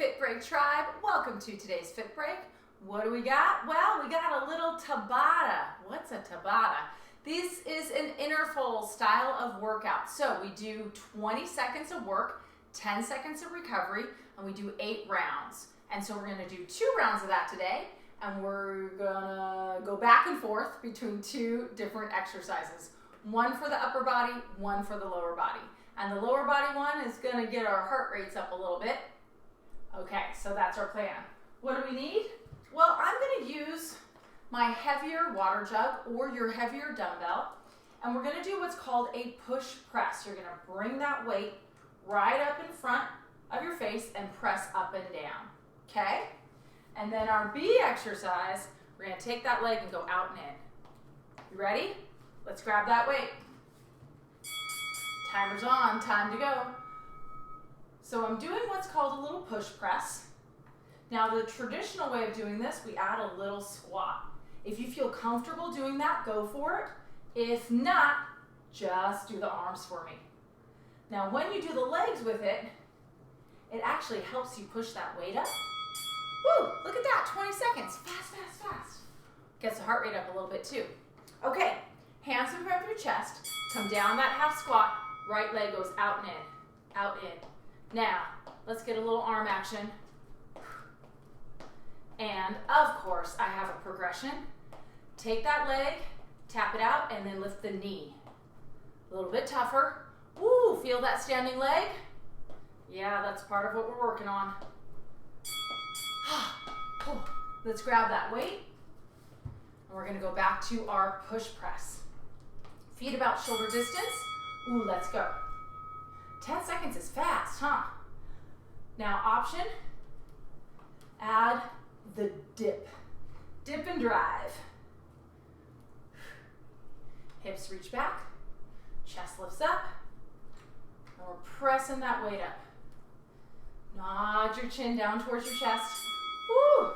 Fitbreak tribe, welcome to today's Fit Break. What do we got? Well, we got a little Tabata. What's a Tabata? This is an interval style of workout. So we do 20 seconds of work, 10 seconds of recovery, and we do 8 rounds. And so we're gonna do 2 rounds of that today, and we're gonna go back and forth between 2 different exercises. One for the upper body, one for the lower body. And the lower body one is gonna get our heart rates up a little bit. Okay, so that's our plan. What do we need? Well, I'm gonna use my heavier water jug or your heavier dumbbell, and we're gonna do what's called a push press. You're gonna bring that weight right up in front of your face and press up and down, okay? And then our B exercise, we're gonna take that leg and go out and in. You ready? Let's grab that weight. Timer's on, time to go. So I'm doing what's called a little push press. Now the traditional way of doing this, we add a little squat. If you feel comfortable doing that, go for it. If not, just do the arms for me. Now when you do the legs with it, it actually helps you push that weight up. Woo, look at that, 20 seconds, fast, fast, fast. Gets the heart rate up a little bit too. Okay, hands in front of your chest, come down that half squat, right leg goes out and in, out in. Now, let's get a little arm action. And of course, I have a progression. Take that leg, tap it out, and then lift the knee. A little bit tougher. Woo, feel that standing leg? Yeah, that's part of what we're working on. Let's grab that weight, and we're gonna go back to our push press. Feet about shoulder distance. Ooh, let's go. 10 seconds is fast, huh? Now option, add the dip. Dip and drive. Hips reach back, chest lifts up, and we're pressing that weight up. Nod your chin down towards your chest. Woo!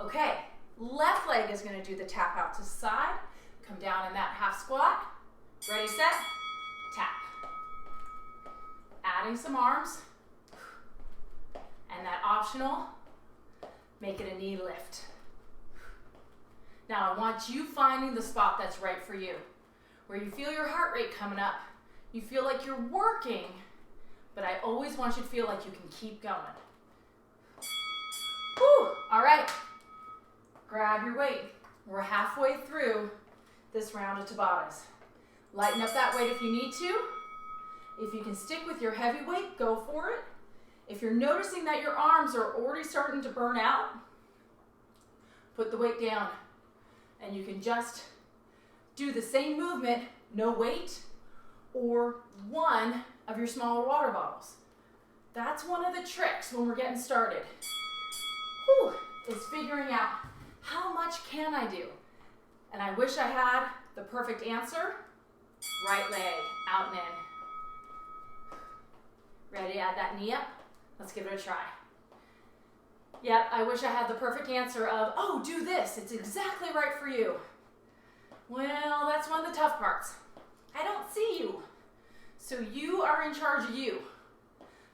Okay, left leg is gonna do the tap out to side. Come down in that half squat. Ready, set, tap. Adding some arms. And that optional, make it a knee lift. Now I want you finding the spot that's right for you, where you feel your heart rate coming up, you feel like you're working, but I always want you to feel like you can keep going. Whew, all right, grab your weight. We're halfway through this round of Tabatas. Lighten up that weight if you need to. If you can stick with your heavy weight, go for it. If you're noticing that your arms are already starting to burn out, put the weight down, and you can just do the same movement, no weight, or one of your smaller water bottles. That's one of the tricks when we're getting started. Whew, is figuring out how much can I do? And I wish I had the perfect answer. Right leg, out and in. Ready to add that knee up? Let's give it a try. Yep, I wish I had the perfect answer of, oh, do this, it's exactly right for you. Well, that's one of the tough parts. I don't see you. So you are in charge of you.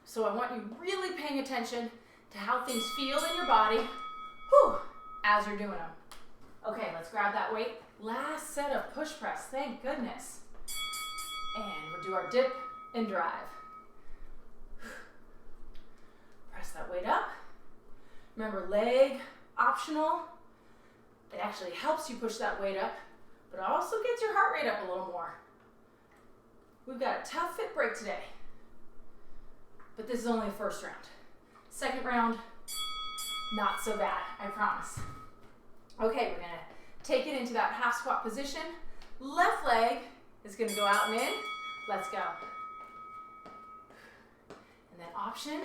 So I want you really paying attention to how things feel in your body, whew, as you're doing them. Okay, let's grab that weight. Last set of push press, thank goodness. And we'll do our dip and drive. Press that weight up. Remember, leg optional. It actually helps you push that weight up, but it also gets your heart rate up a little more. We've got a tough fit break today, but this is only the first round. Second round, not so bad, I promise. Okay, we're gonna take it into that half squat position. Left leg is gonna go out and in. Let's go. And then option,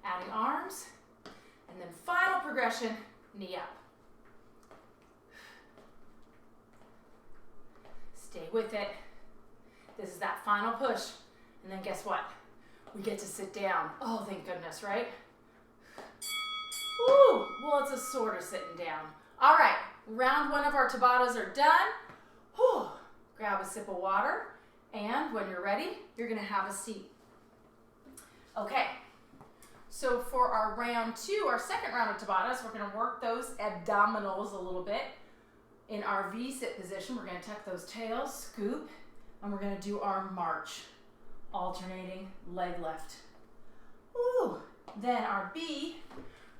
adding arms, and then final progression, knee up. Stay with it. This is that final push. And then guess what? We get to sit down. Oh, thank goodness, right? Woo! Well, it's a sort of sitting down. All right, round 1 of our Tabatas are done. Whew. Grab a sip of water, and when you're ready, you're gonna have a seat. Okay, So for our round 2, our second round of Tabatas, we're going to work those abdominals a little bit. In our V-sit position, we're going to tuck those tails, scoop, and we're going to do our march, alternating leg lift. Ooh. Then our B,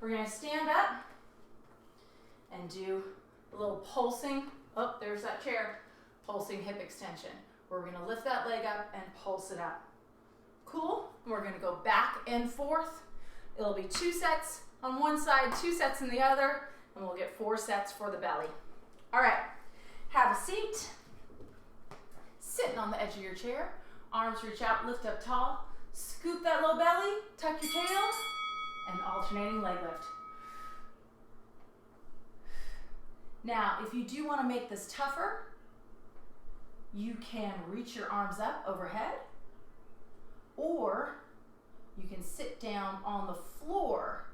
we're going to stand up and do a little pulsing, oh, there's that chair, pulsing hip extension. We're going to lift that leg up and pulse it up. Cool. We're going to go back and forth. It'll be 2 sets on one side, 2 sets in the other, and we'll get 4 sets for the belly. All right, have a seat. Sitting on the edge of your chair, arms reach out, lift up tall, scoop that low belly, tuck your tail, and alternating leg lift. Now, if you do want to make this tougher, you can reach your arms up overhead, or you can sit down on the floor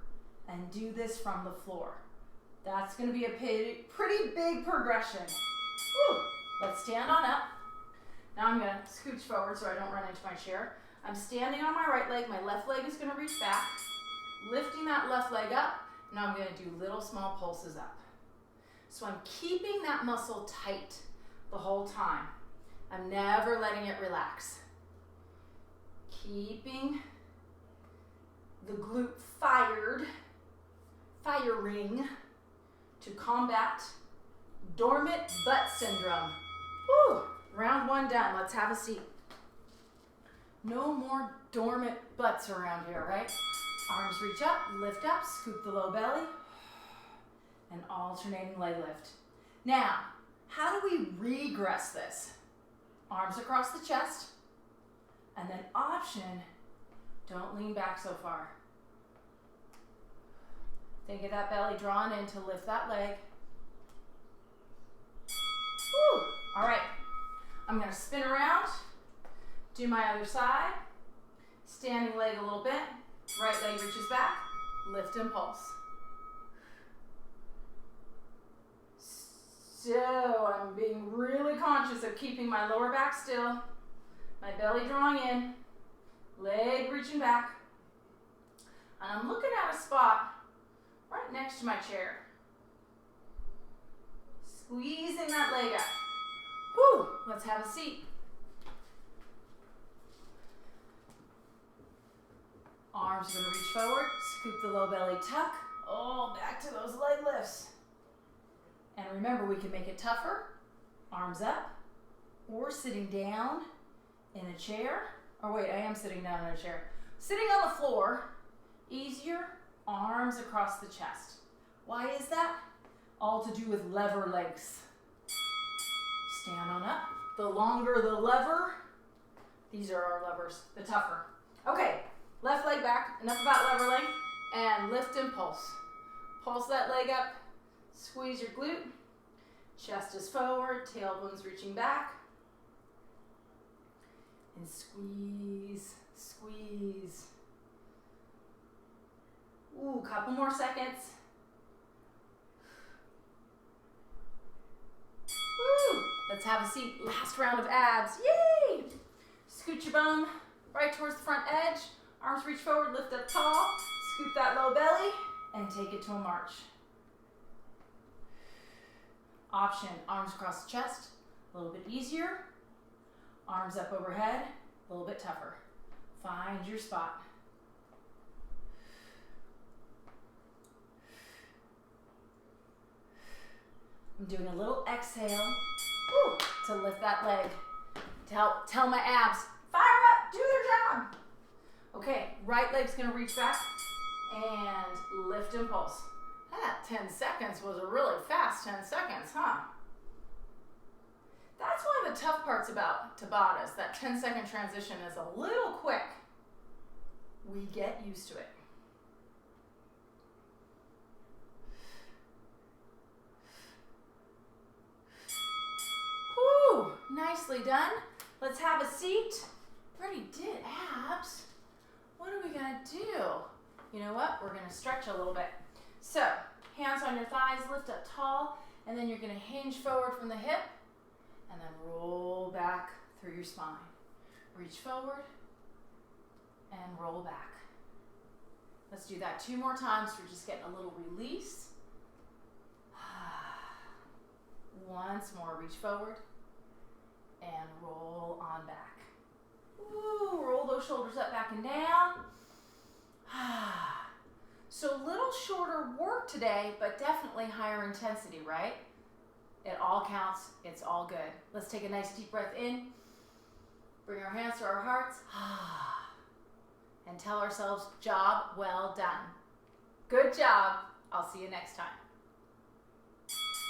and do this from the floor. That's going to be a pretty big progression. Woo. Let's stand on up. Now I'm going to scooch forward so I don't run into my chair. I'm standing on my right leg. My left leg is going to reach back, lifting that left leg up. Now I'm going to do little small pulses up. So I'm keeping that muscle tight the whole time. I'm never letting it relax. Keeping the glute firing to combat dormant butt syndrome. Woo! Round 1 done. Let's have a seat. No more dormant butts around here, right? Arms reach up, lift up, scoop the low belly, and alternating leg lift. Now, how do we regress this? Arms across the chest, and then option, don't lean back so far. Think of that belly drawn in to lift that leg. Woo! All right, I'm gonna spin around, do my other side, standing leg a little bit, right leg reaches back, lift and pulse. So I'm being really conscious of keeping my lower back still, my belly drawing in, leg reaching back, and I'm looking at a spot right next to my chair. Squeezing that leg up. Woo! Let's have a seat. Arms are going to reach forward, scoop the low belly, tuck, all back to those leg lifts. And remember, we can make it tougher, arms up, or sitting down in a chair. Or wait, I am sitting down in a chair. Sitting on the floor, easier, arms across the chest. Why is that? All to do with lever legs. Stand on up. The longer the lever, these are our levers, the tougher. Okay, left leg back, enough about lever leg, and lift and pulse. Pulse that leg up, squeeze your glute, chest is forward, tailbone's reaching back, and squeeze, squeeze. Ooh, couple more seconds. Woo! Let's have a seat. Last round of abs. Yay! Scoot your bum right towards the front edge. Arms reach forward, lift up tall. Scoop that low belly and take it to a march. Option, arms across the chest, a little bit easier. Arms up overhead, a little bit tougher. Find your spot. I'm doing a little exhale to lift that leg. Tell my abs, fire up, do their job. Okay, right leg's gonna reach back and lift and pulse. That 10 seconds was a really fast 10 seconds, huh? That's one of the tough parts about Tabatas. That 10-second transition is a little quick. We get used to it. Whew, nicely done. Let's have a seat. Already did abs. What are we gonna do? You know what? We're gonna stretch a little bit. So, hands on your thighs, lift up tall, and then you're gonna hinge forward from the hip, and then roll back through your spine. Reach forward, and roll back. Let's do that 2 more times. We're just getting a little release. Once more, reach forward and roll on back. Ooh, roll those shoulders up, back and down. So a little shorter work today, but definitely higher intensity, right? It all counts. It's all good. Let's take a nice deep breath in. Bring our hands to our hearts. And tell ourselves, job well done. Good job. I'll see you next time.